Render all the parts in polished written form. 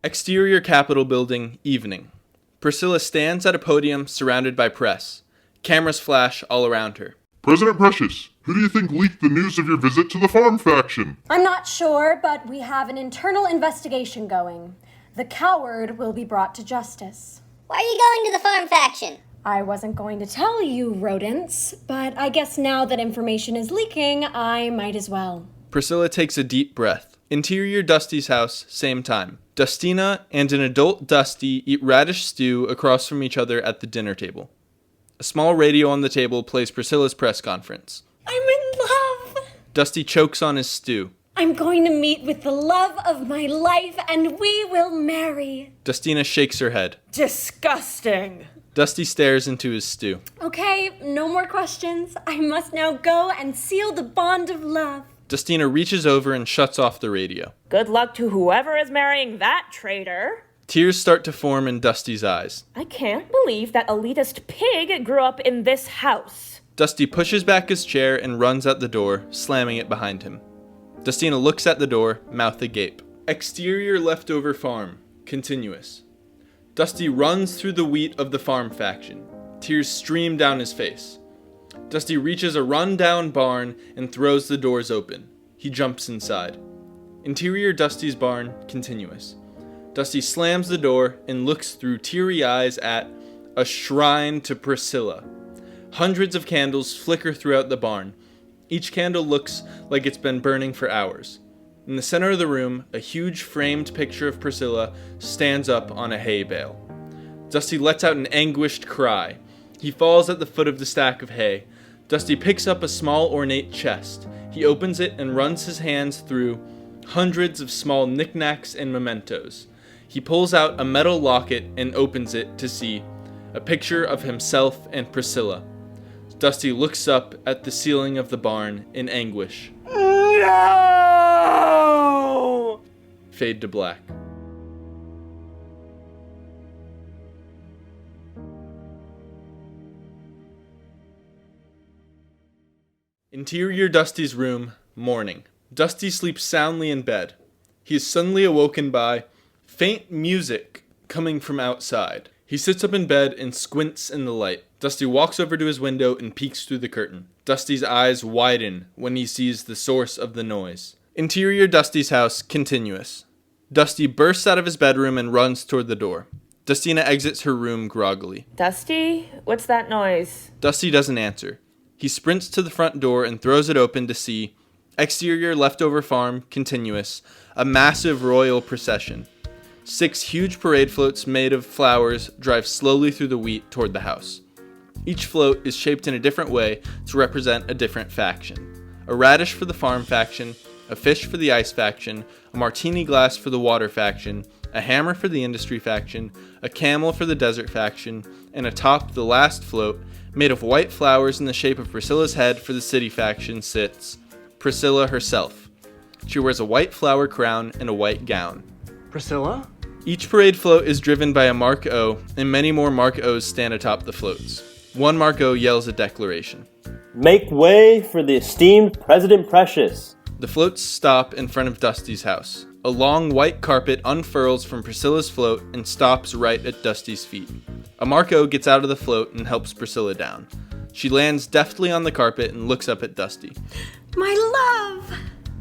Exterior Capitol building, evening. Priscilla stands at a podium surrounded by press. Cameras flash all around her. President Precious, who do you think leaked the news of your visit to the farm faction? I'm not sure, but we have an internal investigation going. The coward will be brought to justice. Why are you going to the farm faction? I wasn't going to tell you, rodents, but I guess now that information is leaking, I might as well. Priscilla takes a deep breath. Interior Dusty's house, same time. Dustina and an adult Dusty eat radish stew across from each other at the dinner table. A small radio on the table plays Priscilla's press conference. I'm in love! Dusty chokes on his stew. I'm going to meet with the love of my life, and we will marry. Dustina shakes her head. Disgusting. Dusty stares into his stew. Okay, no more questions. I must now go and seal the bond of love. Dustina reaches over and shuts off the radio. Good luck to whoever is marrying that traitor. Tears start to form in Dusty's eyes. I can't believe that elitist pig grew up in this house. Dusty pushes back his chair and runs out the door, slamming it behind him. Dustina looks at the door, mouth agape. Exterior leftover farm, continuous. Dusty runs through the wheat of the farm faction. Tears stream down his face. Dusty reaches a run-down barn and throws the doors open. He jumps inside. Interior Dusty's barn, continuous. Dusty slams the door and looks through teary eyes at a shrine to Priscilla. Hundreds of candles flicker throughout the barn. Each candle looks like it's been burning for hours. In the center of the room, a huge framed picture of Priscilla stands up on a hay bale. Dusty lets out an anguished cry. He falls at the foot of the stack of hay. Dusty picks up a small ornate chest. He opens it and runs his hands through hundreds of small knickknacks and mementos. He pulls out a metal locket and opens it to see a picture of himself and Priscilla. Dusty looks up at the ceiling of the barn in anguish. No! Fade to black. Interior Dusty's room, morning. Dusty sleeps soundly in bed. He is suddenly awoken by faint music coming from outside. He sits up in bed and squints in the light. Dusty walks over to his window and peeks through the curtain. Dusty's eyes widen when he sees the source of the noise. Interior Dusty's house, continuous. Dusty bursts out of his bedroom and runs toward the door. Dustina exits her room groggily. Dusty, what's that noise? Dusty doesn't answer. He sprints to the front door and throws it open to see exterior leftover farm, continuous, a massive royal procession. 6 huge parade floats made of flowers drive slowly through the wheat toward the house. Each float is shaped in a different way to represent a different faction. A radish for the farm faction, a fish for the ice faction, a martini glass for the water faction, a hammer for the industry faction, a camel for the desert faction, and atop the last float, made of white flowers in the shape of Priscilla's head for the city faction, sits Priscilla herself. She wears a white flower crown and a white gown. Priscilla? Each parade float is driven by a Mark O, and many more Mark O's stand atop the floats. One Mark O yells a declaration. Make way for the esteemed President Precious. The floats stop in front of Dusty's house. A long white carpet unfurls from Priscilla's float and stops right at Dusty's feet. A Mark O gets out of the float and helps Priscilla down. She lands deftly on the carpet and looks up at Dusty. My love!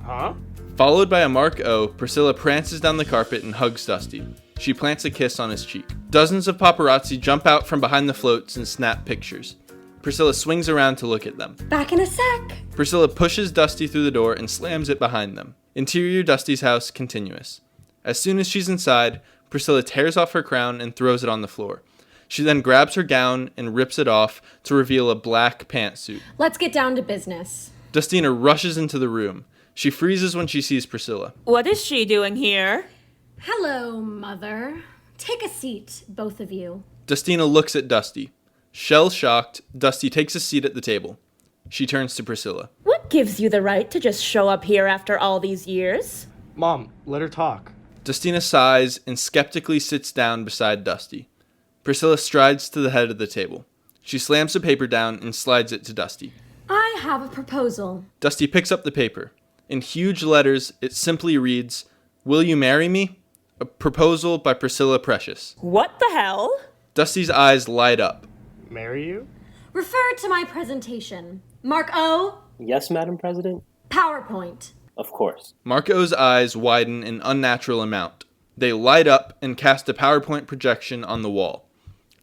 Huh? Followed by a Mark O, Priscilla prances down the carpet and hugs Dusty. She plants a kiss on his cheek. Dozens of paparazzi jump out from behind the floats and snap pictures. Priscilla swings around to look at them. Back in a sec. Priscilla pushes Dusty through the door and slams it behind them. Interior Dusty's house, continuous. As soon as she's inside, Priscilla tears off her crown and throws it on the floor. She then grabs her gown and rips it off to reveal a black pantsuit. Let's get down to business. Dustina rushes into the room. She freezes when she sees Priscilla. What is she doing here? Hello, Mother. Take a seat, both of you. Dustina looks at Dusty. Shell-shocked, Dusty takes a seat at the table. She turns to Priscilla. What gives you the right to just show up here after all these years? Mom, let her talk. Dustina sighs and skeptically sits down beside Dusty. Priscilla strides to the head of the table. She slams the paper down and slides it to Dusty. I have a proposal. Dusty picks up the paper. In huge letters, it simply reads, "Will you marry me? A proposal by Priscilla Precious. What the hell? Dusty's eyes light up. Marry you? Refer to my presentation. Mark O, Yes, Madam President? PowerPoint. Of course. Mark O's eyes widen an unnatural amount. They light up and cast a PowerPoint projection on the wall.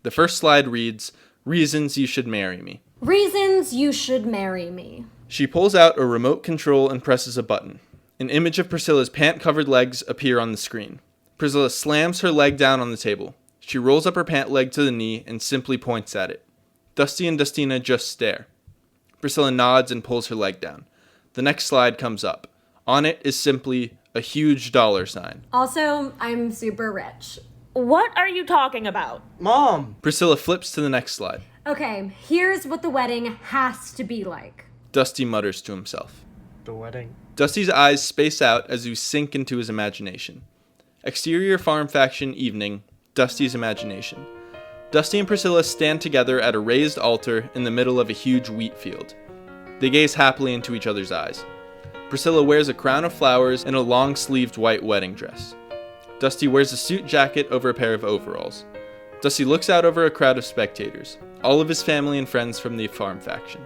The first slide reads, "Reasons you should marry me." Reasons you should marry me. She pulls out a remote control and presses a button. An image of Priscilla's pant-covered legs appear on the screen. Priscilla slams her leg down on the table. She rolls up her pant leg to the knee and simply points at it. Dusty and Dustina just stare. Priscilla nods and pulls her leg down. The next slide comes up. On it is simply a huge dollar sign. Also, I'm super rich. What are you talking about? Mom! Priscilla flips to the next slide. Okay, here's what the wedding has to be like. Dusty mutters to himself. The wedding. Dusty's eyes space out as we sink into his imagination. Exterior farm faction evening, Dusty's imagination. Dusty and Priscilla stand together at a raised altar in the middle of a huge wheat field. They gaze happily into each other's eyes. Priscilla wears a crown of flowers and a long-sleeved white wedding dress. Dusty wears a suit jacket over a pair of overalls. Dusty looks out over a crowd of spectators, all of his family and friends from the farm faction.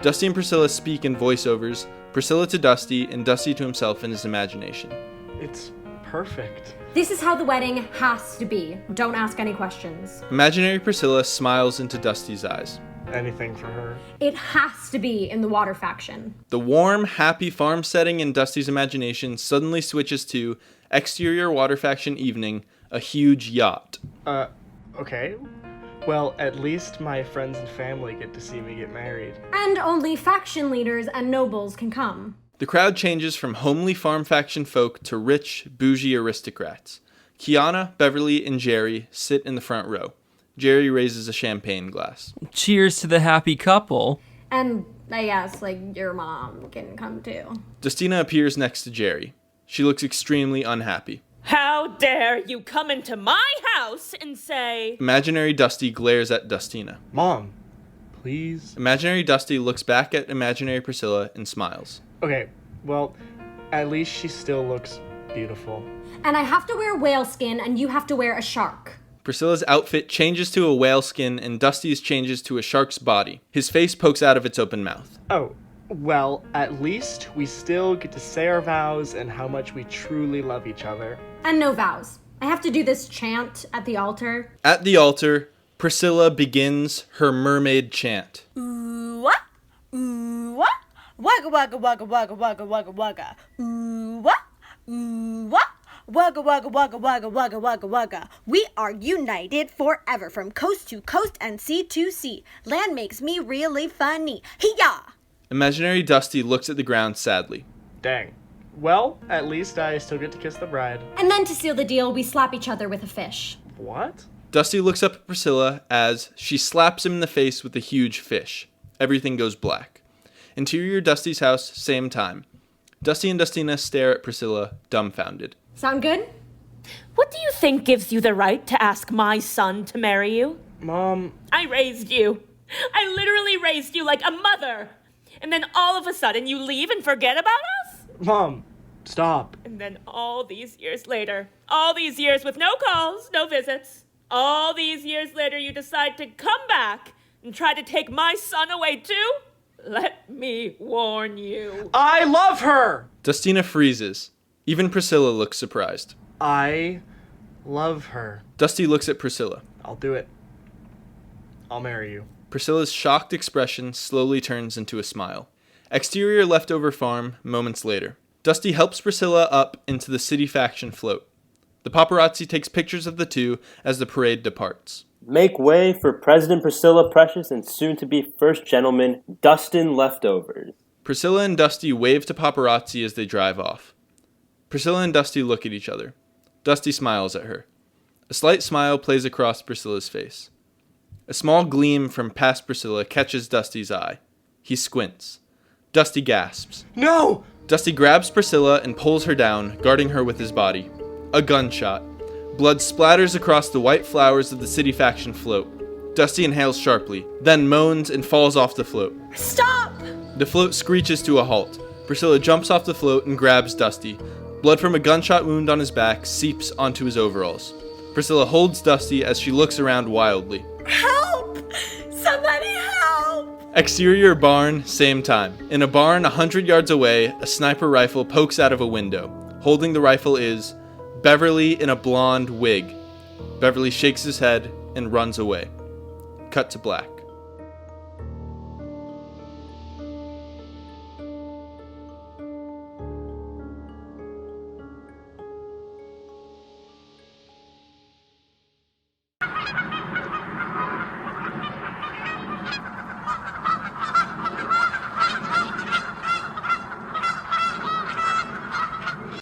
Dusty and Priscilla speak in voiceovers, Priscilla to Dusty and Dusty to himself in his imagination. It's perfect. This is how the wedding has to be. Don't ask any questions. Imaginary Priscilla smiles into Dusty's eyes. Anything for her. It has to be in the water faction. The warm, happy farm setting in Dusty's imagination suddenly switches to exterior water faction evening, a huge yacht. Okay. Well, at least my friends and family get to see me get married. And only faction leaders and nobles can come. The crowd changes from homely farm faction folk to rich, bougie aristocrats. Kiana, Beverly, and Jerry sit in the front row. Jerry raises a champagne glass. Cheers to the happy couple. And I guess, your mom can come too. Dustina appears next to Jerry. She looks extremely unhappy. How dare you come into my house and say... Imaginary Dusty glares at Dustina. Mom, please. Imaginary Dusty looks back at Imaginary Priscilla and smiles. Okay, well, at least she still looks beautiful. And I have to wear whale skin and you have to wear a shark. Priscilla's outfit changes to a whale skin and Dusty's changes to a shark's body. His face pokes out of its open mouth. Oh, well, at least we still get to say our vows and how much we truly love each other. And no vows. I have to do this chant at the altar. At the altar, Priscilla begins her mermaid chant. Ooh, what? Ooh, what? Wagga, wagga, wagga, wagga, wagga, wagga, wagga. Ooh, what? Ooh, what? Wagga, wagga, wagga, wagga, wagga, wagga, wagga. We are united forever from coast to coast and sea to sea. Land makes me really funny. Hee-yah! Imaginary Dusty looks at the ground sadly. Dang. Well, at least I still get to kiss the bride. And then to seal the deal, we slap each other with a fish. What? Dusty looks up at Priscilla as she slaps him in the face with a huge fish. Everything goes black. Interior Dusty's house, same time. Dusty and Dustina stare at Priscilla, dumbfounded. Sound good? What do you think gives you the right to ask my son to marry you? Mom. I raised you. I literally raised you like a mother. And then all of a sudden you leave and forget about us? Mom, stop. And then all these years later, all these years with no calls, no visits, all these years later you decide to come back and try to take my son away too? Let me warn you. I love her! Dustina freezes. Even Priscilla looks surprised. I love her. Dusty looks at Priscilla. I'll do it. I'll marry you. Priscilla's shocked expression slowly turns into a smile. Exterior leftover farm, moments later. Dusty helps Priscilla up into the city faction float. The paparazzi takes pictures of the two as the parade departs. Make way for President Priscilla Precious and soon-to-be First Gentleman Dustin Leftovers. Priscilla and Dusty wave to paparazzi as they drive off. Priscilla and Dusty look at each other. Dusty smiles at her. A slight smile plays across Priscilla's face. A small gleam from past Priscilla catches Dusty's eye. He squints. Dusty gasps. No! Dusty grabs Priscilla and pulls her down, guarding her with his body. A gunshot. Blood splatters across the white flowers of the city faction float. Dusty inhales sharply, then moans and falls off the float. Stop! The float screeches to a halt. Priscilla jumps off the float and grabs Dusty. Blood from a gunshot wound on his back seeps onto his overalls. Priscilla holds Dusty as she looks around wildly. Help! Somebody help! Exterior barn, same time. In a barn 100 yards away, a sniper rifle pokes out of a window. Holding the rifle is Beverly in a blonde wig. Beverly shakes his head and runs away. Cut to black.